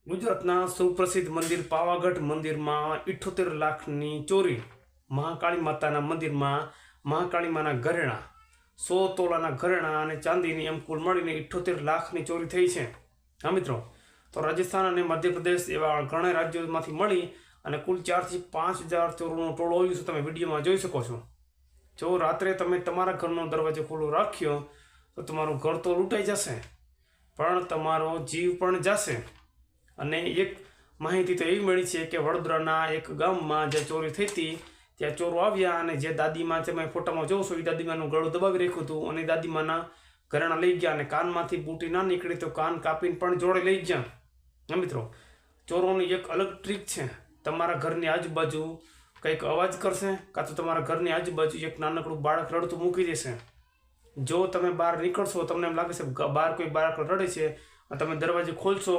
ગુજરાતના સુપ્રસિદ્ધ મંદિર પાવાગઢ મંદિરમાં 78 લાખની ચોરી. મહાકાળી માતાના મંદિરમાં મહાકાળી માના ઘરેણા 100 તોલાના ઘરેણા અને ચાંદીની એમ કુલ મળીને 78 લાખની ચોરી થઈ છે. હા મિત્રો, તો રાજસ્થાન અને મધ્યપ્રદેશ એવા ઘણા રાજ્યોમાંથી મળી અને કુલ 4 થી 5 હજાર ચોરોનું ટોળું આવ્યું છે. તમે વિડીયોમાં જોઈ શકો છો. જો રાત્રે તમે તમારા ઘરનો દરવાજો ખુલ્લો રાખ્યો તો તમારું ઘર તો લૂંટાઈ જશે, પણ તમારો જીવ પણ જશે. અને એક માહિતી તો એવી મળી છે કે વડોદરાના એક ગામમાં જે ચોરી થઈ હતી ત્યાં ચોરો આવ્યા અને જે દાદીમાં તમે ફોટામાં જોશો એ દાદીમાનું ગળું દબાવી રાખ્યું હતું અને દાદીમાના ઘરેણા લઈ ગયા અને કાનમાંથી બૂટી ના નીકળી તો કાન કાપીને પણ જોડે લઈ ગયા. હા મિત્રો, ચોરોની એક અલગ ટ્રીક છે. તમારા ઘરની આજુબાજુ કંઈક અવાજ કરશે કાં તો તમારા ઘરની આજુબાજુ એક નાનકડું બાળક રડતું મૂકી દેશે. જો તમે બહાર નીકળશો તમને એમ લાગે છે બહાર કોઈ બાળક રડે છે, તમે દરવાજો ખોલશો,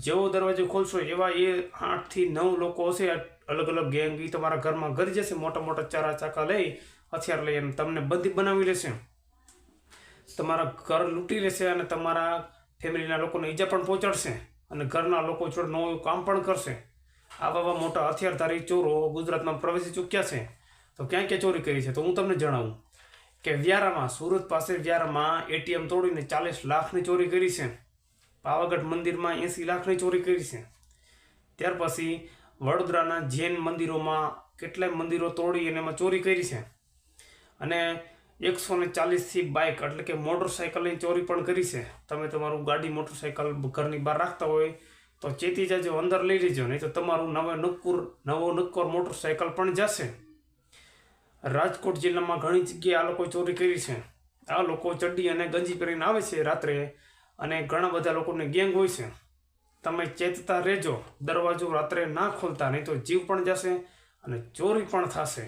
જેવો દરવાજો ખોલશો એવા એ 8 થી 9 લોકો હશે, અલગ અલગ ગેંગ, એ તમારા ઘરમાં ગરી જશે, મોટા મોટા ચારા ચાકા લઈ, હથિયાર લઈ અને તમને બંદી બનાવી લેશે, તમારા ઘર લૂંટી લેશે અને તમારા ફેમિલીના લોકોને ઈજા પણ પહોંચાડશે અને ઘરના લોકો જોડે નવું કામ પણ કરશે. આવા મોટા હથિયારધારી ચોરો ગુજરાતમાં પ્રવેશી ચૂક્યા છે. તો ક્યાં ક્યાં ચોરી કરી છે તો હું તમને જણાવું કે વ્યારામાં, સુરત પાસે વ્યારામાં ATM તોડીને 40 લાખની ચોરી કરી છે. પાવાગઢ મંદિરમાં 80 લાખની ચોરી કરી છે. ત્યાર પછી વડોદરાના જૈન મંદિરોમાં કેટલાય મંદિરો તોડી અને એમાં ચોરી કરી છે. અને 140થી બાઇક એટલે કે મોટરસાઇકલની ચોરી પણ કરી છે. તમે તમારું ગાડી મોટરસાઇકલ ઘરની બહાર રાખતા હોય તો ચેતી જાજો, અંદર લઈ લેજો, નહીં તો તમારું નવો નક્કોર મોટરસાઇકલ પણ જશે. રાજકોટ જિલ્લામાં ઘણી જગ્યાએ આ લોકો ચોરી કરી છે. આ લોકો ચડ્ડી અને ગંજી પહેરીને આવે છે રાત્રે અને ઘણા બધા લોકોને ગેંગ હોય છે. તમે ચેતતા રહેજો, દરવાજો રાત્રે ના ખોલતા, નહીં તો જીવ પણ જશે અને ચોરી પણ થશે.